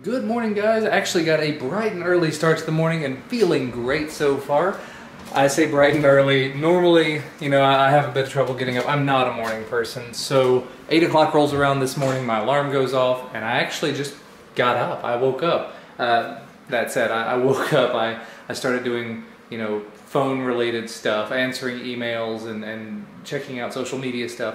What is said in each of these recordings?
Good morning, guys. I actually got a bright and early start to the morning and feeling great so far. I say bright and early. Normally, you know, I have a bit of trouble getting up. I'm not a morning person. So 8 o'clock rolls around this morning, my alarm goes off, and I actually just got up. I woke up. That said, I woke up. I started doing, you know, phone-related stuff, answering emails and checking out social media stuff.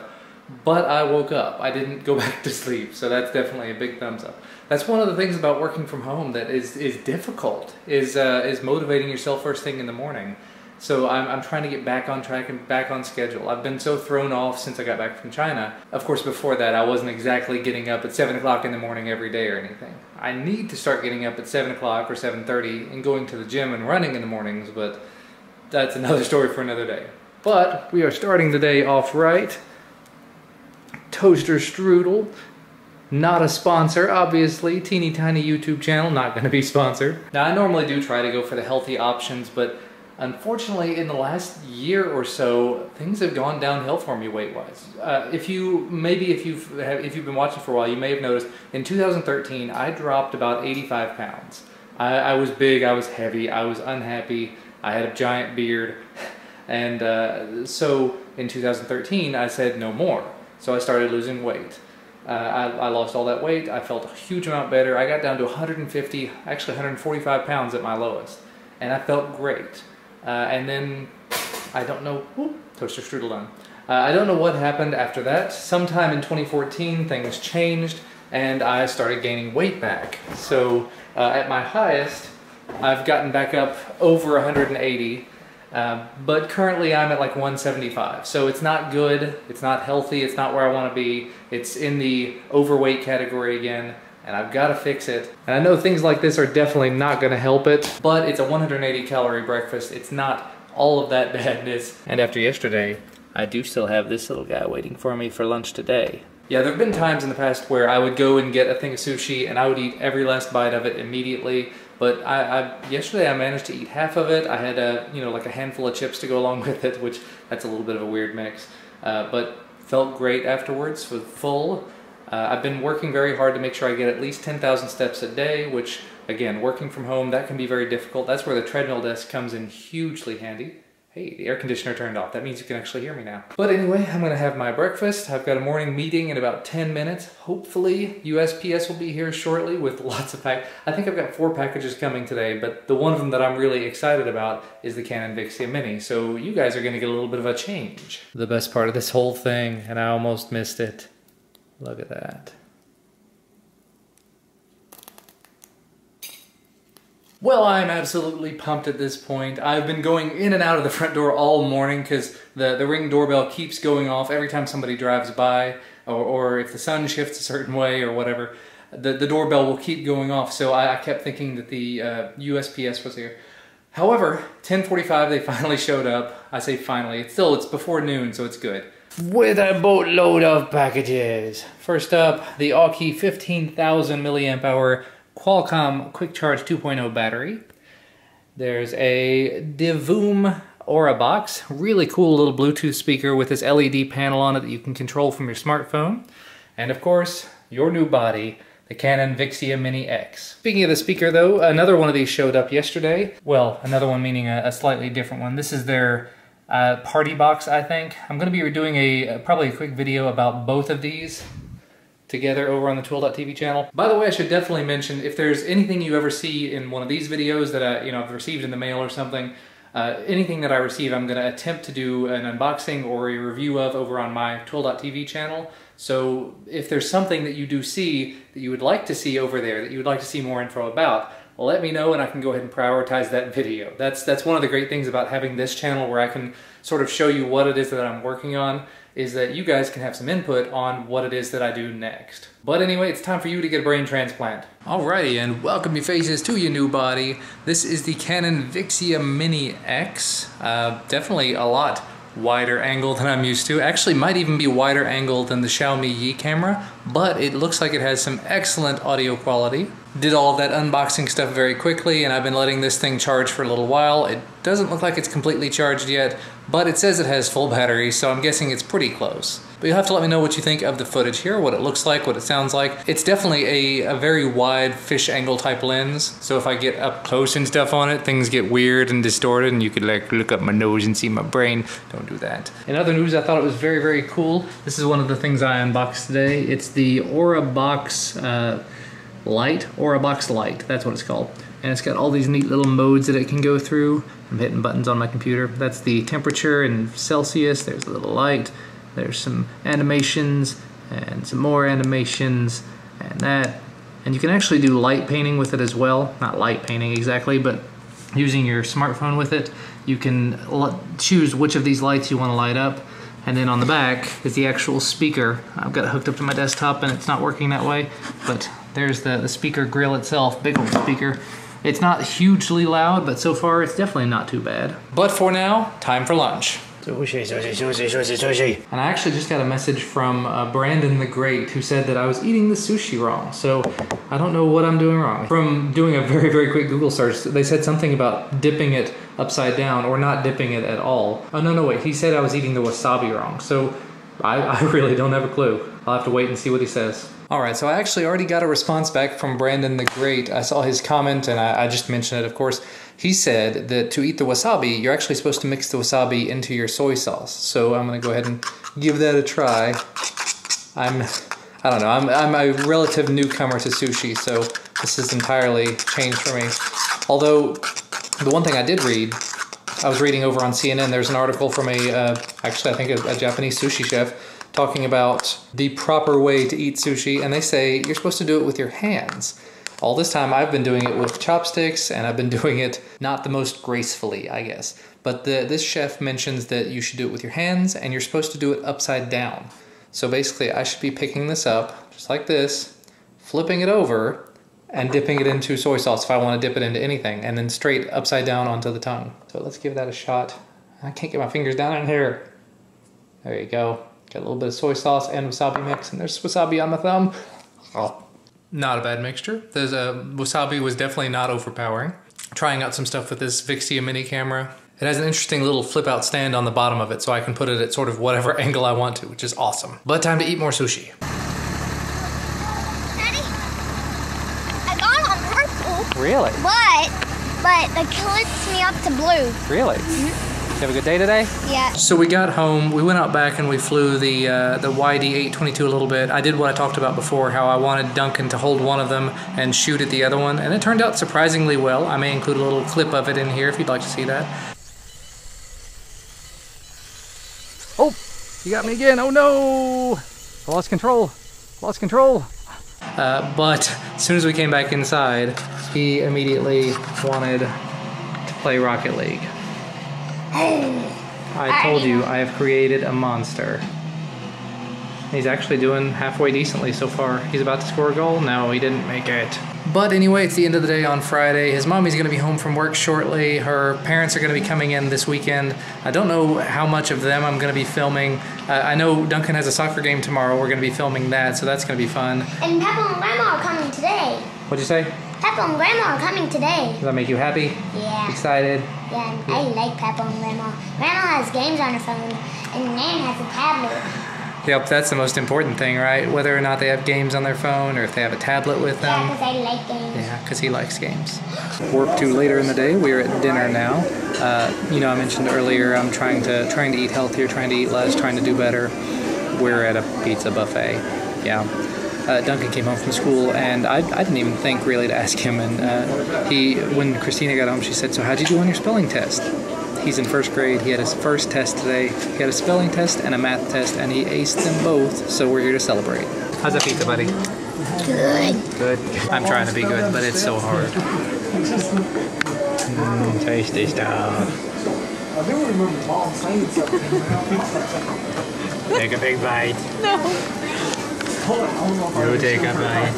But I woke up. I didn't go back to sleep, so that's definitely a big thumbs up. That's one of the things about working from home that is difficult, is motivating yourself first thing in the morning. So I'm trying to get back on track and back on schedule. I've been so thrown off since I got back from China. Of course, before that, I wasn't exactly getting up at 7 o'clock in the morning every day or anything. I need to start getting up at 7 o'clock or 7:30 and going to the gym and running in the mornings, but that's another story for another day. But we are starting the day off right. Toaster strudel, not a sponsor, obviously. Teeny tiny YouTube channel, not going to be sponsored. Now, I normally do try to go for the healthy options, but unfortunately, in the last year or so, things have gone downhill for me weight-wise. If you've been watching for a while, you may have noticed in 2013 I dropped about 85 pounds. I was big, I was heavy, I was unhappy, I had a giant beard, and so in 2013 I said no more. So I started losing weight. I lost all that weight. I felt a huge amount better. I got down to 150, actually 145 pounds at my lowest. And I felt great. And then, I don't know, toaster strudel done. I don't know what happened after that. Sometime in 2014, things changed and I started gaining weight back. So at my highest, I've gotten back up over 180. But currently I'm at like 175, so it's not good, it's not healthy, it's not where I want to be, it's in the overweight category again, and I've got to fix it. And I know things like this are definitely not going to help it, but it's a 180 calorie breakfast, it's not all of that badness. And after yesterday, I do still have this little guy waiting for me for lunch today. Yeah, there have been times in the past where I would go and get a thing of sushi and I would eat every last bite of it immediately. But yesterday I managed to eat half of it. I had like a handful of chips to go along with it, which that's a little bit of a weird mix. But felt great afterwards, was full. I've been working very hard to make sure I get at least 10,000 steps a day, which again, working from home, that can be very difficult. That's where the treadmill desk comes in hugely handy. Hey, the air conditioner turned off. That means you can actually hear me now. But anyway, I'm gonna have my breakfast. I've got a morning meeting in about 10 minutes. Hopefully, USPS will be here shortly with lots of I think I've got 4 packages coming today, but the one of them that I'm really excited about is the Canon Vixia Mini. So you guys are gonna get a little bit of a change. The best part of this whole thing, and I almost missed it. Look at that. Well, I'm absolutely pumped at this point. I've been going in and out of the front door all morning because the Ring doorbell keeps going off every time somebody drives by, or if the sun shifts a certain way or whatever, the doorbell will keep going off. So I kept thinking that the USPS was here. However, 10:45 they finally showed up. I say finally, it's before noon, so it's good. With a boatload of packages. First up, the Aukey 15,000 milliamp hour Qualcomm Quick Charge 2.0 battery. There's a Divoom Aura box, really cool little Bluetooth speaker with this LED panel on it that you can control from your smartphone. And of course, your new body, the Canon Vixia Mini X. Speaking of the speaker though, another one of these showed up yesterday. Well, another one meaning a slightly different one. This is their party box, I think. I'm going to be doing probably a quick video about both of these together over on the Tool.tv channel. By the way, I should definitely mention, if there's anything you ever see in one of these videos that I've received in the mail or something, anything that I receive, I'm going to attempt to do an unboxing or a review of over on my Tool.tv channel. So if there's something that you do see that you would like to see over there, that you would like to see more info about, well, let me know and I can go ahead and prioritize that video. That's one of the great things about having this channel, where I can sort of show you what it is that I'm working on, is that you guys can have some input on what it is that I do next. But anyway, it's time for you to get a brain transplant. Alrighty, and welcome you faces to your new body. This is the Canon Vixia Mini X. Definitely a lot wider angle than I'm used to. Actually might even be wider angle than the Xiaomi Yi camera, but it looks like it has some excellent audio quality. Did all of that unboxing stuff very quickly, and I've been letting this thing charge for a little while. It doesn't look like it's completely charged yet, but it says it has full battery, so I'm guessing it's pretty close. But you'll have to let me know what you think of the footage here, what it looks like, what it sounds like. It's definitely a very wide fish angle type lens, so if I get up close and stuff on it, things get weird and distorted, and you could like look up my nose and see my brain. Don't do that. In other news, I thought it was very, very cool. This is one of the things I unboxed today. It's the AuraBox AuraBox Lite, that's what it's called. And it's got all these neat little modes that it can go through. I'm hitting buttons on my computer. That's the temperature in Celsius. There's a little light. There's some animations and some more animations and that. And you can actually do light painting with it as well. Not light painting exactly, but using your smartphone with it, you can choose which of these lights you want to light up. And then on the back is the actual speaker. I've got it hooked up to my desktop and it's not working that way, but there's the speaker grill itself, big old speaker. It's not hugely loud, but so far it's definitely not too bad. But for now, time for lunch. Sushi, sushi, sushi, sushi, sushi. And I actually just got a message from Brandon the Great, who said that I was eating the sushi wrong. So I don't know what I'm doing wrong. From doing a very, very quick Google search, they said something about dipping it upside down or not dipping it at all. Oh, no, wait. He said I was eating the wasabi wrong. So I really don't have a clue. I'll have to wait and see what he says. Alright, so I actually already got a response back from Brandon the Great. I saw his comment and I just mentioned it, of course. He said that to eat the wasabi, you're actually supposed to mix the wasabi into your soy sauce. So I'm going to go ahead and give that a try. I don't know, I'm a relative newcomer to sushi, so this has entirely changed for me. Although, the one thing I did read, I was reading over on CNN, there's an article from actually I think a Japanese sushi chef, talking about the proper way to eat sushi, and they say you're supposed to do it with your hands. All this time I've been doing it with chopsticks, and I've been doing it not the most gracefully, I guess. But this chef mentions that you should do it with your hands, and you're supposed to do it upside down. So basically I should be picking this up, just like this, flipping it over, and dipping it into soy sauce if I want to dip it into anything, and then straight upside down onto the tongue. So let's give that a shot. I can't get my fingers down in here. There you go. Got a little bit of soy sauce and wasabi mix, and there's wasabi on my thumb. Oh. Not a bad mixture. Wasabi was definitely not overpowering. Trying out some stuff with this Vixia mini camera. It has an interesting little flip out stand on the bottom of it, so I can put it at sort of whatever angle I want to, which is awesome. But time to eat more sushi. Daddy, I got it on purple. Really? But it clicks me up to blue. Really? Mm-hmm. Did you have a good day today? Yeah. So we got home, we went out back and we flew the YD-822 a little bit. I did what I talked about before, how I wanted Duncan to hold one of them and shoot at the other one, and it turned out surprisingly well. I may include a little clip of it in here if you'd like to see that. Oh, you got me again. Oh no! I lost control. Lost control. But as soon as we came back inside, he immediately wanted to play Rocket League. I told you, I have created a monster. He's actually doing halfway decently so far. He's about to score a goal. No, he didn't make it. But anyway, it's the end of the day on Friday. His mommy's going to be home from work shortly. Her parents are going to be coming in this weekend. I don't know how much of them I'm going to be filming. I know Duncan has a soccer game tomorrow. We're going to be filming that, so that's going to be fun. And Papa and Grandma are coming today. What'd you say? Papa and Grandma are coming today. Does that make you happy? Yeah. Excited? Yeah, I like Papa and Grandma. Grandma has games on her phone, and Nan has a tablet. Yep, that's the most important thing, right? Whether or not they have games on their phone or if they have a tablet with them. Yeah, because I like games. Yeah, because he likes games. Work to later in the day. We're at dinner now. You know, I mentioned earlier I'm trying to eat healthier, trying to eat less, trying to do better. We're at a pizza buffet. Yeah. Duncan came home from school, and I didn't even think really to ask him. And when Christina got home, she said, "So how'd you do on your spelling test?" He's in first grade. He had his first test today. He had a spelling test and a math test, and he aced them both. So we're here to celebrate. How's that pizza, buddy? Good. Good. I'm trying to be good, but it's so hard. Tasty stuff. I do remember Mom saying something. Take a big bite. No. You take a bite.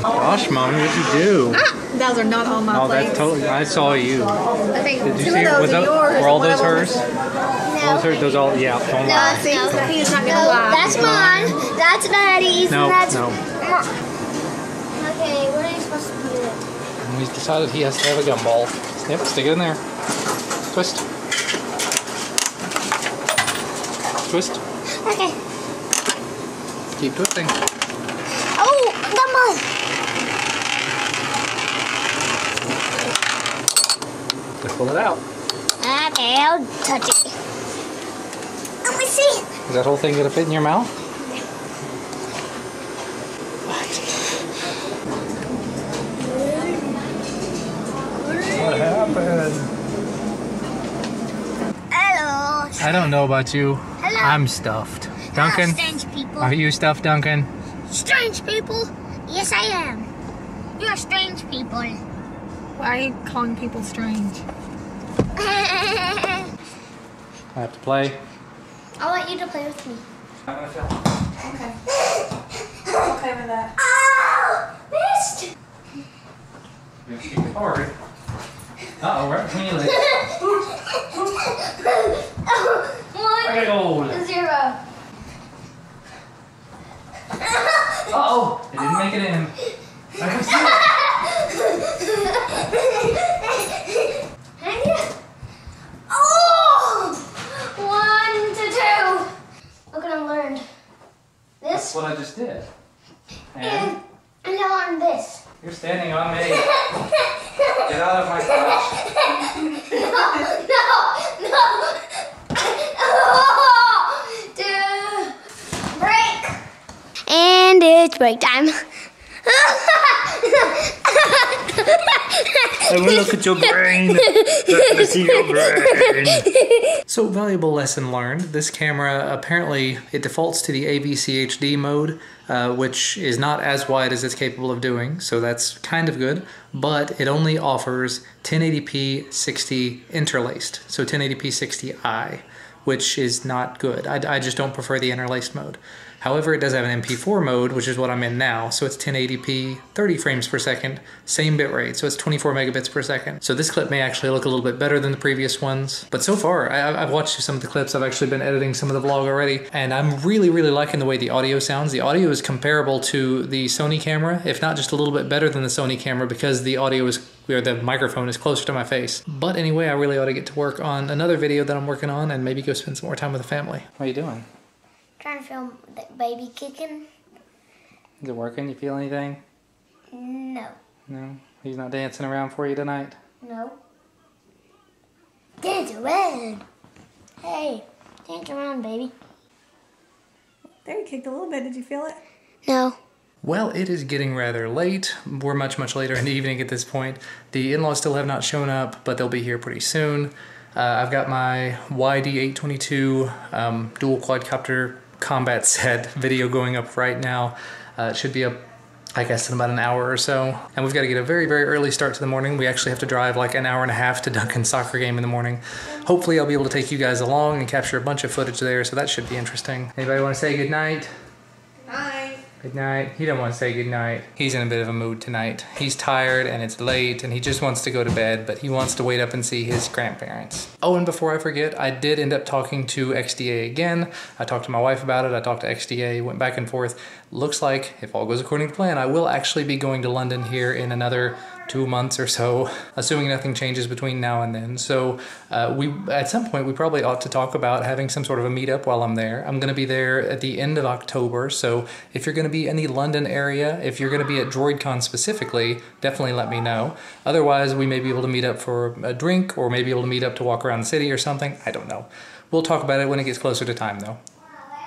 Gosh, Mommy, what'd you do? Those are not on my Oh, plate. that's totally. I saw you. I think Did you two see? of those Was are that, yours. were all one those of them hers? is- Those hers? Those all? Yeah. Don't lie. See, he's not gonna No, lie. that's mine. That's Daddy's. No, and that's no. Okay. And he's decided he has to have a gumball. Yep, stick it in there. Twist. Twist. Okay. Keep twisting. Oh, gumball. Just pull it out. Okay, I'll touch it. Let me see. Is that whole thing gonna fit in your mouth? What happened? Hello. I don't know about you. Hello. I'm stuffed. Duncan? Strange people. Are you stuffed, Duncan? Strange people? Yes, I am. You're strange people. Why are you calling people strange? I have to play. I want you to play with me. I'm gonna film. Okay. Okay with that. Oh! Missed! You keep it hard. Uh-oh, right between your legs. Right old. 1, 0. Uh-oh, it didn't make it in. I can see it. Oh! 1 to 2. Look what I learned. That's This what I just did. and And I learned this. you're standing on me. Get out of my couch. No! Oh, dude. Break. And it's break time. I will look at your brain. Let me see your brain. So, valuable lesson learned. This camera, apparently, it defaults to the AVCHD mode, which is not as wide as it's capable of doing, so that's kind of good, but it only offers 1080p 60 interlaced, so 1080p 60i, which is not good. I just don't prefer the interlaced mode. However, it does have an MP4 mode, which is what I'm in now, so it's 1080p, 30 frames per second, same bitrate, so it's 24 megabits per second. So this clip may actually look a little bit better than the previous ones, but so far, I've watched some of the clips, I've actually been editing some of the vlog already, and I'm really, really liking the way the audio sounds. The audio is comparable to the Sony camera, if not just a little bit better than the Sony camera, because the audio is, or the microphone is closer to my face. But anyway, I really ought to get to work on another video that I'm working on and maybe go spend some more time with the family. What are you doing? Trying to film the baby kicking. Is it working? You feel anything? No. No? He's not dancing around for you tonight? No. Dance around. Hey, dance around, baby. There, you kicked a little bit. Did you feel it? No. Well, it is getting rather late. We're much, much later in the evening at this point. The in-laws still have not shown up, but they'll be here pretty soon. I've got my YD822 dual quadcopter combat set video going up right now. It should be up, I guess, in about an hour or so. And we've got to get a very, very early start to the morning. We actually have to drive like an hour and a half to Duncan's soccer game in the morning. Hopefully I'll be able to take you guys along and capture a bunch of footage there, so that should be interesting. Anybody want to say goodnight? Night. Good night. He don't want to say good night. He's in a bit of a mood tonight. He's tired and it's late and he just wants to go to bed, but he wants to wait up and see his grandparents. Oh, and before I forget, I did end up talking to XDA again. I talked to my wife about it. I talked to XDA, went back and forth. Looks like, if all goes according to plan, I will actually be going to London here in another 2 months or so, assuming nothing changes between now and then. So at some point we probably ought to talk about having some sort of a meetup while I'm there. I'm going to be there at the end of October, so if you're going to be in the London area, if you're going to be at DroidCon specifically, definitely let me know. Otherwise, we may be able to meet up for a drink, or maybe able to meet up to walk around the city or something. I don't know. We'll talk about it when it gets closer to time though.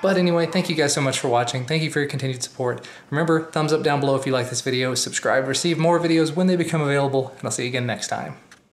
But anyway, thank you guys so much for watching. Thank you for your continued support. Remember, thumbs up down below if you like this video, subscribe, receive more videos when they become available, and I'll see you again next time.